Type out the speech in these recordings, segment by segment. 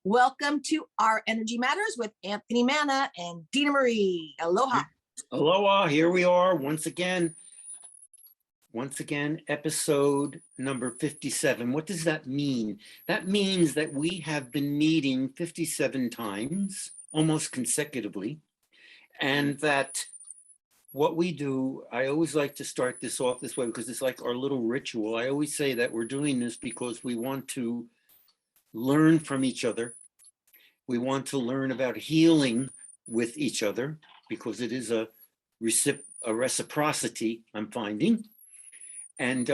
Welcome to Our Energy Matters with Anthony Manna and Dena Marie. Aloha. Aloha, here we are once again, episode number 57. What does that mean? That means that we have been meeting 57 times, almost consecutively, and that what we do, I always like to start this off this way because it's like our little ritual. I always say that we're doing this because we want to learn from each other. We want to learn about healing with each other because it is a reciprocity, I'm finding. And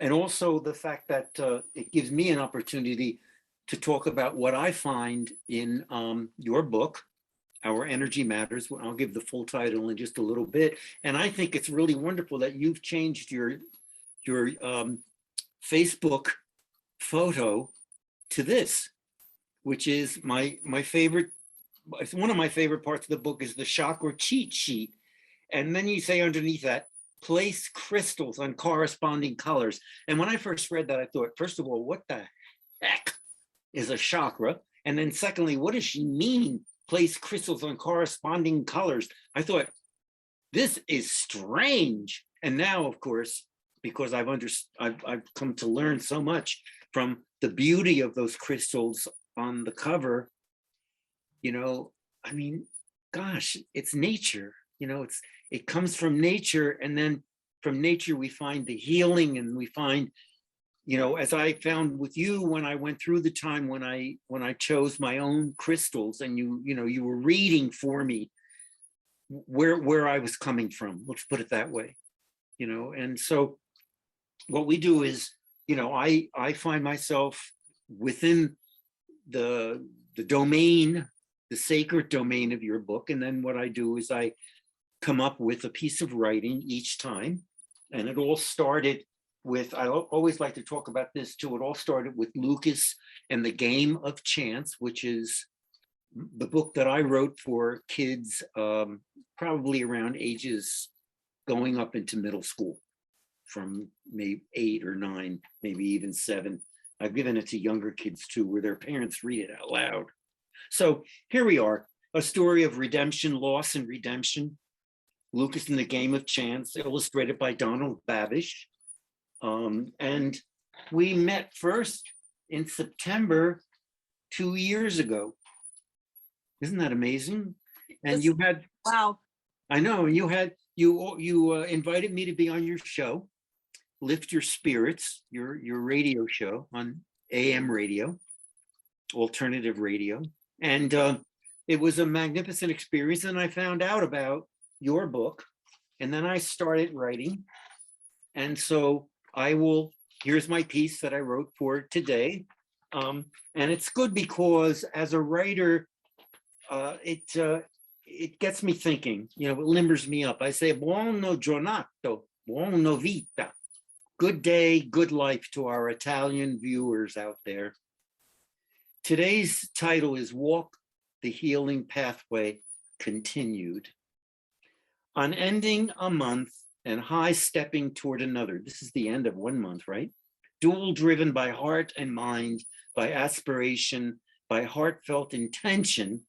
also the fact that it gives me an opportunity to talk about what I find in your book, Our Energy Matters. I'll give the full title in just a little bit. And I think it's really wonderful that you've changed your Facebook photo to this, which is my favorite. It's one of my favorite parts of the book is the chakra cheat sheet. And then you say underneath that, place crystals on corresponding colors. And when I first read that, I thought, first of all, what the heck is a chakra? And then secondly, what does she mean, place crystals on corresponding colors? I thought, this is strange. And now, of course, because I've come to learn so much from the beauty of those crystals on the cover, you know, I mean, gosh, it's nature, you know, it comes from nature, and then from nature we find the healing, and we find, you know, as I found with you when I went through the time when I chose my own crystals, and you were reading for me where I was coming from, let's put it that way, you know. And so what we do is, you know, I find myself within the domain, the sacred domain of your book. And then what I do is I come up with a piece of writing each time. And it all started with, I always like to talk about this too, it all started with Loukas and the Game of Chance, which is the book that I wrote for kids probably around ages going up into middle school, from maybe 8 or 9, maybe even 7. I've given it to younger kids too, where their parents read it out loud. So here we are, a story of redemption, loss, and redemption. Loukas and the Game of Chance, illustrated by Donald Babish. And we met first in September 2 years ago. Isn't that amazing? And you had, wow. I know, and you invited me to be on your show, Lift Your Spirits, your radio show on AM radio, alternative radio. And it was a magnificent experience. And I found out about your book, and then I started writing. And so here's my piece that I wrote for today. And it's good because as a writer, it gets me thinking, you know, it limbers me up. I say, buono giornato, buona vita. Good day, good life to our Italian viewers out there. Today's title is Walk the Healing Pathway Continued. Unending a month and high stepping toward another. This is the end of 1 month, right? Dual driven by heart and mind, by aspiration, by heartfelt intention,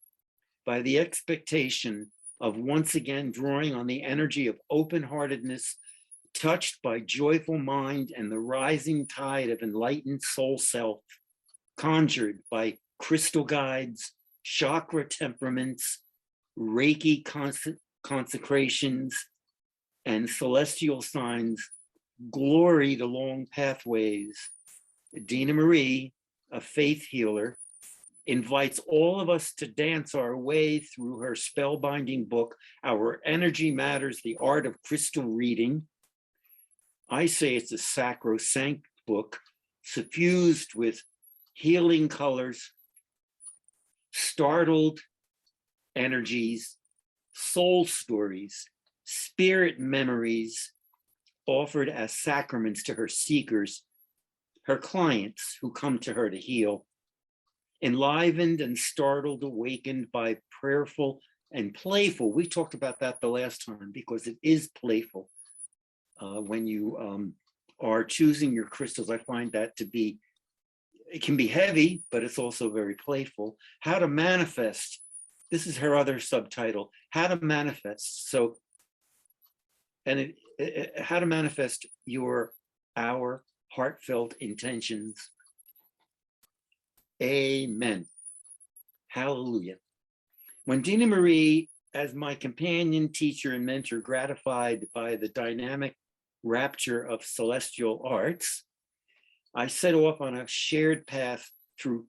by the expectation of once again drawing on the energy of open-heartedness, touched by joyful mind and the rising tide of enlightened soul self, conjured by crystal guides, chakra temperaments, Reiki consecrations, and celestial signs, glory to long pathways. Dena Marie, a faith healer, invites all of us to dance our way through her spellbinding book, Our Energy Matters, The Art of Crystal Reading. I say it's a sacrosanct book, suffused with healing colors, startled energies, soul stories, spirit memories, offered as sacraments to her seekers, her clients who come to her to heal. Enlivened and startled, awakened by prayerful and playful. We talked about that the last time because it is playful. When you are choosing your crystals, I find that to be it can be heavy, but it's also very playful. How to manifest. This is her other subtitle, How to Manifest. So, and how to manifest our heartfelt intentions. Amen. Hallelujah. When Dena Marie, as my companion, teacher, and mentor, gratified by the dynamic rapture of celestial arts, I set off on a shared path through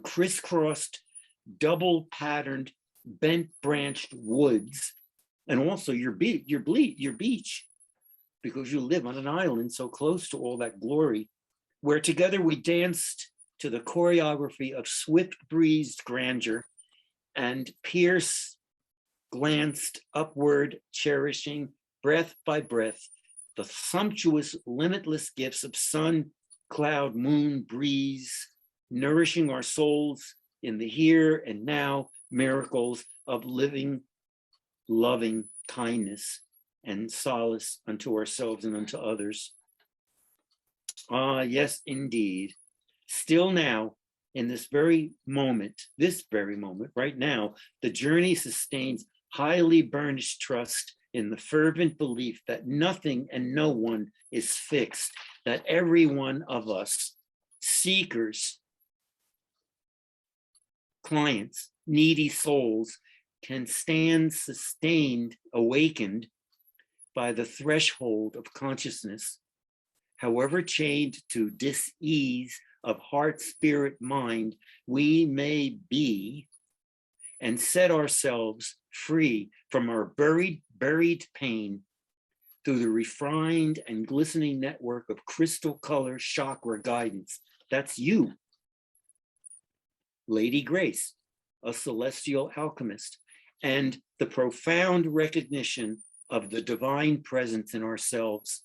crisscrossed, double-patterned, bent-branched woods, and also your beach, because you live on an island so close to all that glory, where together we danced to the choreography of swift-breezed grandeur, and Pierce glanced upward, cherishing, breath by breath, the sumptuous, limitless gifts of sun, cloud, moon, breeze, nourishing our souls in the here and now miracles of living, loving kindness and solace unto ourselves and unto others. Ah, yes, indeed. Still now, in this very moment, right now, the journey sustains highly burnished trust in the fervent belief that nothing and no one is fixed, that every one of us, seekers, clients, needy souls, can stand sustained, awakened by the threshold of consciousness, however chained to dis-ease of heart, spirit, mind we may be, and set ourselves free from our buried pain through the refined and glistening network of crystal color chakra guidance. That's you, Lady Grace, a celestial alchemist, and the profound recognition of the divine presence in ourselves,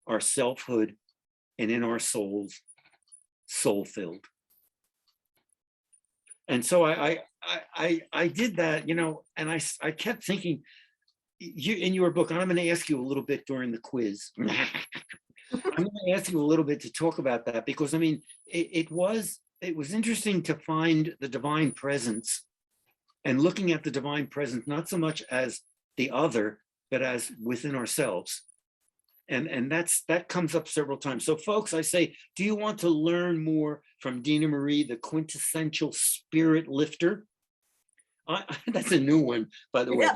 our selfhood, and in our souls, soul-filled. And so I did that, you know, and I kept thinking, you in your book, and I'm going to ask you a little bit during the quiz. I'm going to ask you a little bit to talk about that, because I mean, it was interesting to find the divine presence, and looking at the divine presence not so much as the other, but as within ourselves. And that comes up several times. So folks, I say, do you want to learn more from Dena Marie, the quintessential spirit lifter? That's a new one, by the way.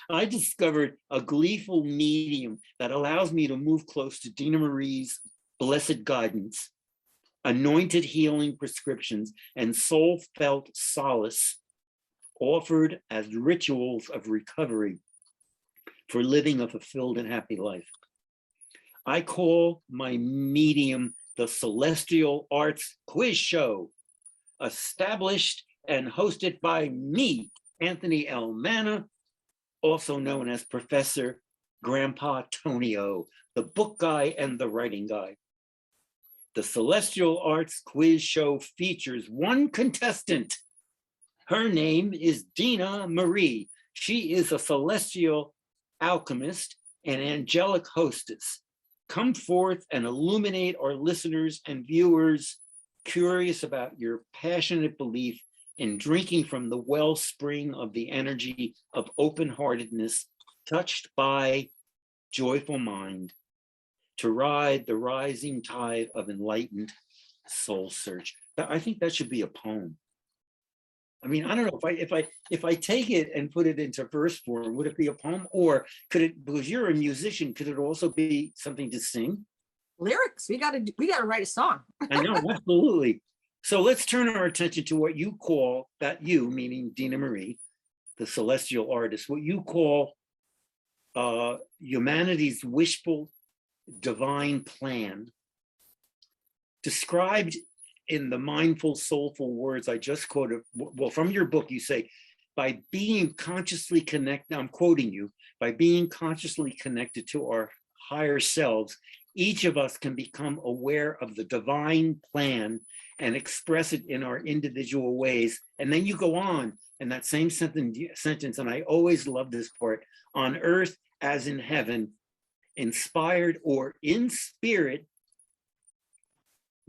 I discovered a gleeful medium that allows me to move close to Dena Marie's blessed guidance, anointed healing prescriptions, and soul-felt solace offered as rituals of recovery for living a fulfilled and happy life. I call my medium the Celestial Arts Quiz Show, established and hosted by me, Anthony L. Manna, also known as Professor Grandpa Tonio, the book guy and the writing guy. The Celestial Arts Quiz Show features one contestant. Her name is Dena Marie. She is a celestial alchemist and angelic hostess. Come forth and illuminate our listeners and viewers curious about your passionate belief in drinking from the wellspring of the energy of open-heartedness, touched by joyful mind, to ride the rising tide of enlightened soul search. I think that should be a poem. I mean, I don't know if I take it and put it into verse form, would it be a poem, or could it? Because you're a musician, could it also be something to sing? Lyrics. We gotta write a song. I know, absolutely. So let's turn our attention to what you call, that you, meaning Dena Marie, the celestial artist, what you call humanity's wishful divine plan, described in the mindful, soulful words I just quoted. Well, from your book, you say, by being consciously connected, I'm quoting you, by being consciously connected to our higher selves, each of us can become aware of the divine plan and express it in our individual ways. And then you go on in that same sentence, and I always love this part, on earth as in heaven, inspired or in spirit,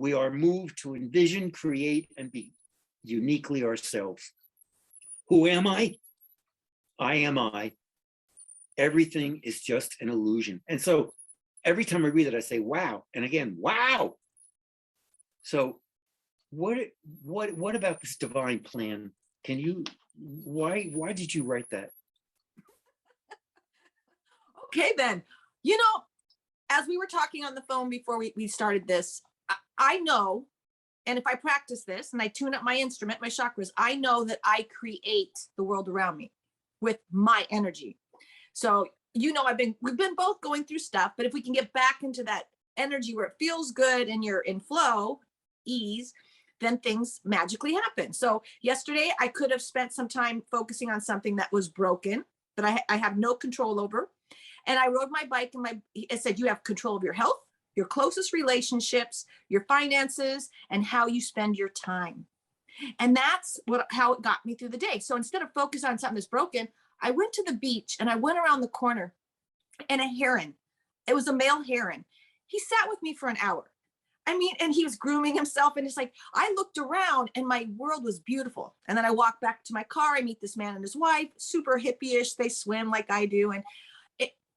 we are moved to envision, create, and be uniquely ourselves. Who am I? I am I. Everything is just an illusion. And so every time I read it, I say, wow. And again, wow. So what about this divine plan? Can you, why did you write that? Okay, then, you know, as we were talking on the phone before we started this, I know, and if I practice this and I tune up my instrument, my chakras, I know that I create the world around me with my energy. So, you know, we've been both going through stuff, but if we can get back into that energy where it feels good and you're in flow, ease, then things magically happen. So yesterday I could have spent some time focusing on something that was broken, that I have no control over. And I rode my bike and it said, you have control of your health, your closest relationships, your finances, and how you spend your time. And that's how it got me through the day. So instead of focus on something that's broken, I went to the beach and I went around the corner, and a heron, it was a male heron. He sat with me for an hour. I mean, and he was grooming himself, and it's like, I looked around and my world was beautiful. And then I walked back to my car, I meet this man and his wife, super hippie-ish, they swim like I do. And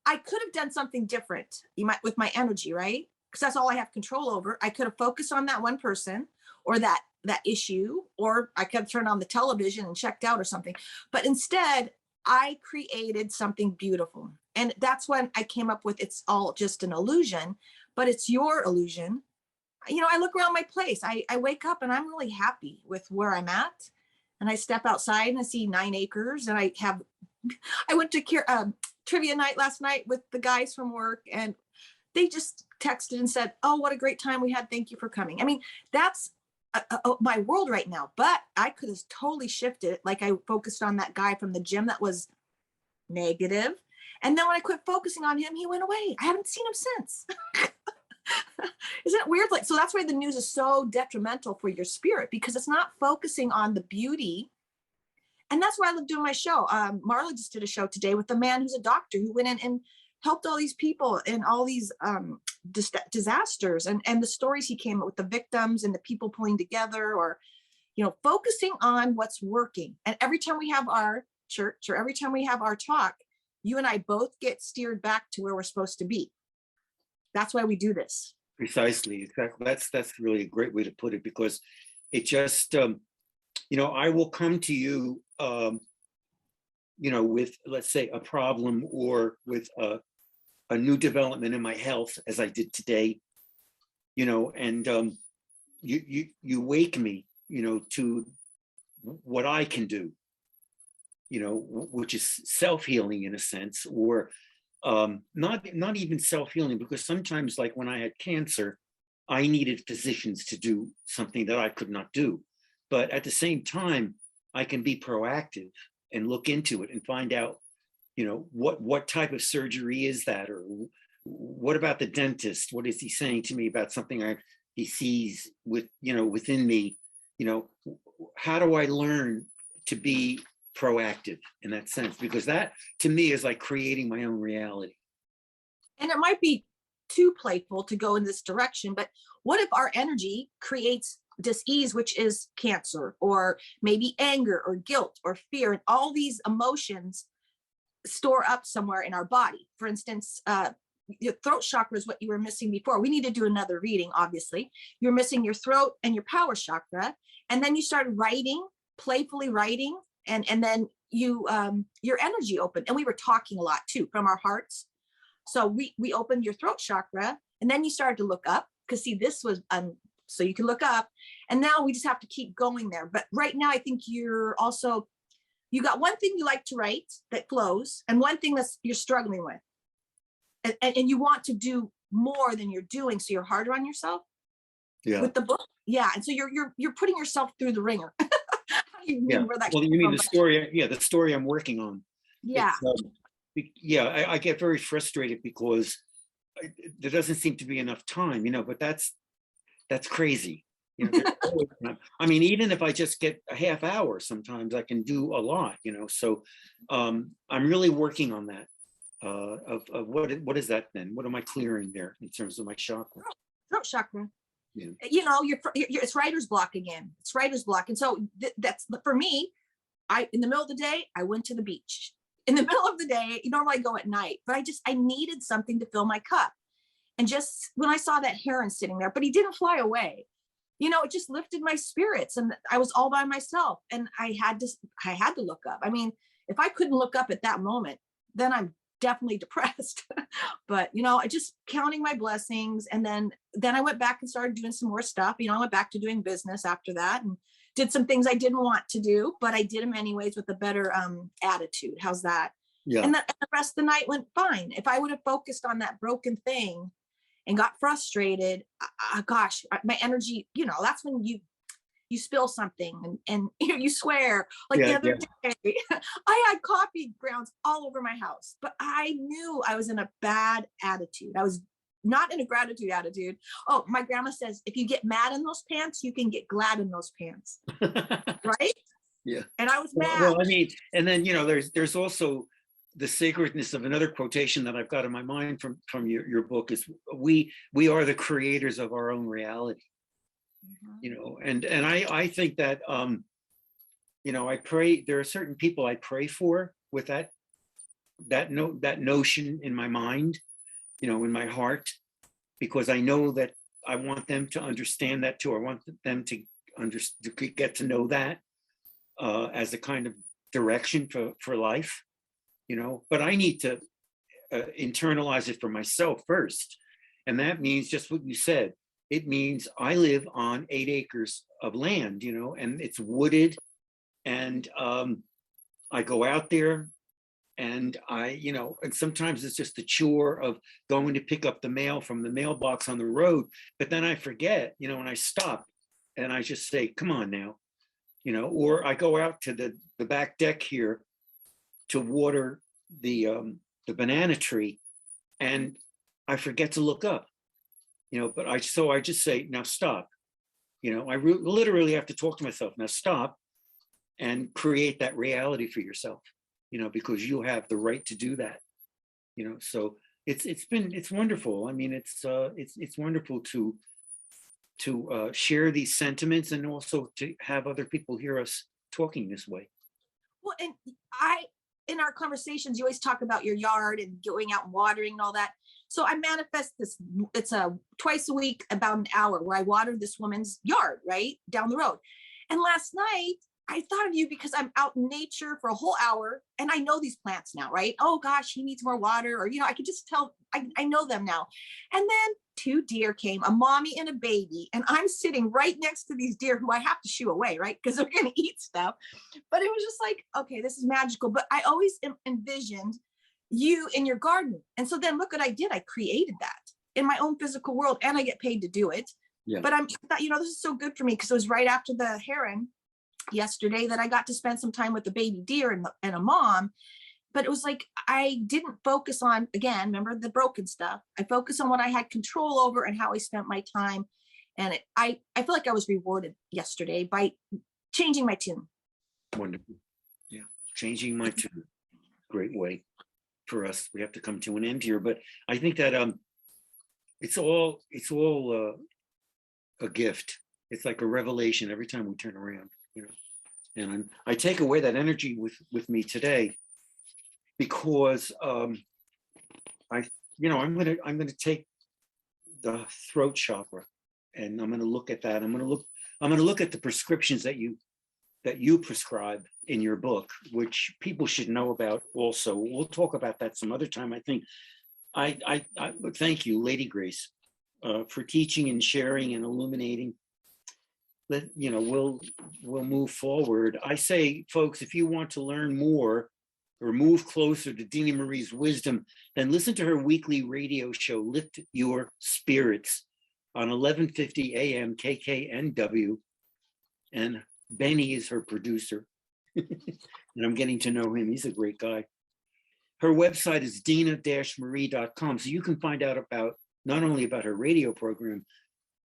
I could have done something different with my energy, right? Because that's all I have control over. I could have focused on that one person or that issue, or I could have turned on the television and checked out or something. But instead, I created something beautiful. And that's when I came up with, it's all just an illusion, but it's your illusion. You know, I look around my place. I wake up and I'm really happy with where I'm at. And I step outside and I see 9 acres, and I went to trivia night last night with the guys from work, and they just texted and said, oh, what a great time we had. Thank you for coming. I mean, that's my world right now, but I could have totally shifted it. Like I focused on that guy from the gym that was negative. And then when I quit focusing on him, he went away. I haven't seen him since. Isn't it weird? Like, so that's why the news is so detrimental for your spirit, because it's not focusing on the beauty. And that's why I love doing my show. Marla just did a show today with a man who's a doctor who went in and helped all these people in all these disasters, and the stories he came up with, the victims and the people pulling together, or, you know, focusing on what's working. And every time we have our church, or every time we have our talk, you and I both get steered back to where we're supposed to be. That's why we do this. Precisely. Exactly. That's really a great way to put it, because it just, you know, I will come to you, you know, with, let's say, a problem, or with a new development in my health, as I did today, you know, and you wake me, you know, to what I can do, you know, which is self-healing in a sense, or not even self-healing, because sometimes, like when I had cancer, I needed physicians to do something that I could not do. But at the same time, I can be proactive and look into it and find out, you know, what type of surgery is that, or what about the dentist? What is he saying to me about something he sees with, you know, within me? You know, how do I learn to be proactive in that sense? Because that, to me, is like creating my own reality. And it might be too playful to go in this direction, but what if our energy creates dis-ease, which is cancer, or maybe anger or guilt or fear, and all these emotions store up somewhere in our body? For instance, your throat chakra is what you were missing before. We need to do another reading, obviously. You're missing your throat and your power chakra. And then you started writing, playfully writing, and then you your energy opened. And we were talking a lot too from our hearts. So we opened your throat chakra, and then you started to look up, because see, this was so you can look up, and now we just have to keep going there. But right now, I think you got one thing you like to write that flows, and one thing you're struggling with, and you want to do more than you're doing, so you're harder on yourself. Yeah. With the book, yeah, and so you're putting yourself through the ringer. Yeah. Well, you mean the story? Yeah, the story I'm working on. Yeah. Yeah, I get very frustrated because there doesn't seem to be enough time, you know. But that's crazy. You know, I mean, even if I just get a half hour, sometimes I can do a lot, you know. So I'm really working on that. Of what is that then? What am I clearing there in terms of my chakra? Throat chakra. Yeah. You know, it's writer's block again. It's writer's block. And so that's for me. In the middle of the day, I went to the beach. In the middle of the day, normally I go at night, but I needed something to fill my cup. And just when I saw that heron sitting there, but he didn't fly away, it just lifted my spirits, and I was all by myself, and I had to look up. I mean, if I couldn't look up at that moment, then I'm definitely depressed. But I just counting my blessings, and then I went back and started doing some more stuff. I went back to doing business after that, and did some things I didn't want to do, but I did them anyways with a better attitude. How's that? Yeah. And the rest of the night went fine. If I would have focused on that broken thing and got frustrated, gosh, my energy, that's when you spill something and you swear. Like the other day, I had coffee grounds all over my house, but I knew I was in a bad attitude. I was not in a gratitude attitude. Oh, my grandma says, if you get mad in those pants, you can get glad in those pants. Right? Yeah. And I was mad. Well, I mean, and then, there's also the sacredness of another quotation that I've got in my mind from your book is we are the creators of our own reality. And I think that, I pray, there are certain people I pray for with that notion in my mind, in my heart, because I know that I want them to understand that too. I want them to get to know that as a kind of direction for life, but I need to internalize it for myself first. And that means just what you said. It means I live on 8 acres of land, and it's wooded, and I go out there, and and sometimes it's just the chore of going to pick up the mail from the mailbox on the road, but then I forget, and I stop and I just say, come on now, or I go out to the back deck here to water the banana tree, and I forget to look up, but I just say, now stop, I literally have to talk to myself, now stop, and create that reality for yourself, because you have the right to do that, so it's wonderful. I mean, it's wonderful to share these sentiments, and also to have other people hear us talking this way. Well, and in our conversations, you always talk about your yard and going out and watering and all that. So I manifest this, it's twice a week, about an hour, where I water this woman's yard right down the road. And last night I thought of you because I'm out in nature for a whole hour, and I know these plants now, right? Oh gosh, he needs more water, or I could just tell, I know them now. And then 2 deer came, a mommy and a baby, and I'm sitting right next to these deer who I have to shoo away, right? Because they're going to eat stuff. But it was just like, okay, this is magical. But I always envisioned you in your garden. And so then look what I did. I created that in my own physical world, and I get paid to do it. Yeah. But I thought, this is so good for me, because it was right after the heron yesterday that I got to spend some time with the baby deer and a mom. But it was like, I didn't focus on, again, remember the broken stuff. I focused on what I had control over and how I spent my time. And I feel like I was rewarded yesterday by changing my tune. Wonderful. Yeah. Changing my tune. Great way for us. We have to come to an end here, but I think that it's all a gift. It's like a revelation every time we turn around, and I take away that energy with me today, because I'm gonna take the throat chakra, and I'm gonna look at that. I'm gonna look at the prescriptions that you prescribe in your book, which people should know about also. We'll talk about that some other time. I think I thank you, Lady Grace, for teaching and sharing and illuminating. We'll move forward. I say, folks, if you want to learn more or move closer to Dena Marie's wisdom, then listen to her weekly radio show, Lift Your Spirits, on 1150 AM KKNW. And Benny is her producer. And I'm getting to know him. He's a great guy. Her website is dena-marie.com. So you can find out about, not only about her radio program,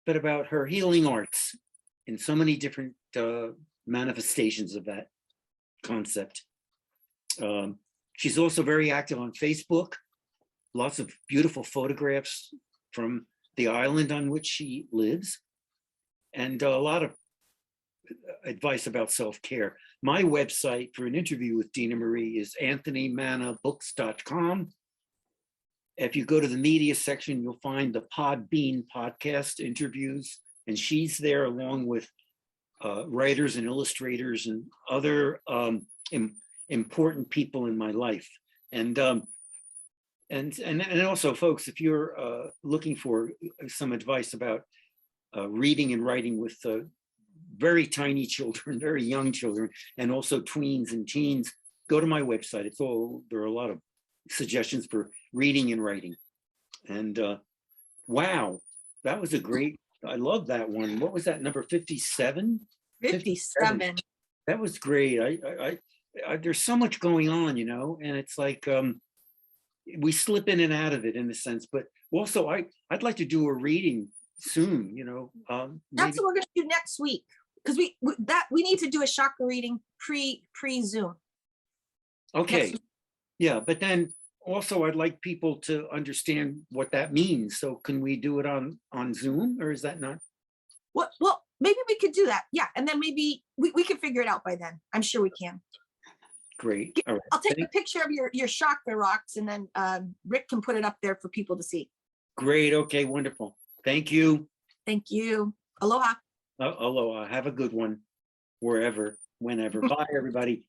but about her healing arts in so many different manifestations of that concept. She's also very active on Facebook. Lots of beautiful photographs from the island on which she lives. and a lot of advice about self-care. My website for an interview with Dena Marie is anthonymanabooks.com. If you go to the media section, you'll find the Podbean podcast interviews, and she's there along with writers and illustrators and other important people in my life. And also, folks, if you're looking for some advice about reading and writing with very tiny children, very young children, and also tweens and teens, go to my website. There are a lot of suggestions for reading and writing. And wow, that was a great, I love that one. What was that, number 57? 57. That was great. I there's so much going on, and it's like we slip in and out of it in a sense. But also, I'd like to do a reading soon. That's what we're going to do next week, because we need to do a chakra reading pre-Zoom. Okay, yeah, but then also I'd like people to understand what that means. So can we do it on Zoom, or is that not? Well, maybe we could do that. Yeah, and then maybe we can figure it out by then. I'm sure we can. Great. All right. I'll take a picture of your chakra rocks, and then Rick can put it up there for people to see. Great. Okay, wonderful. Thank you. Thank you. Aloha. Aloha. Have a good one, wherever, whenever. Bye, everybody.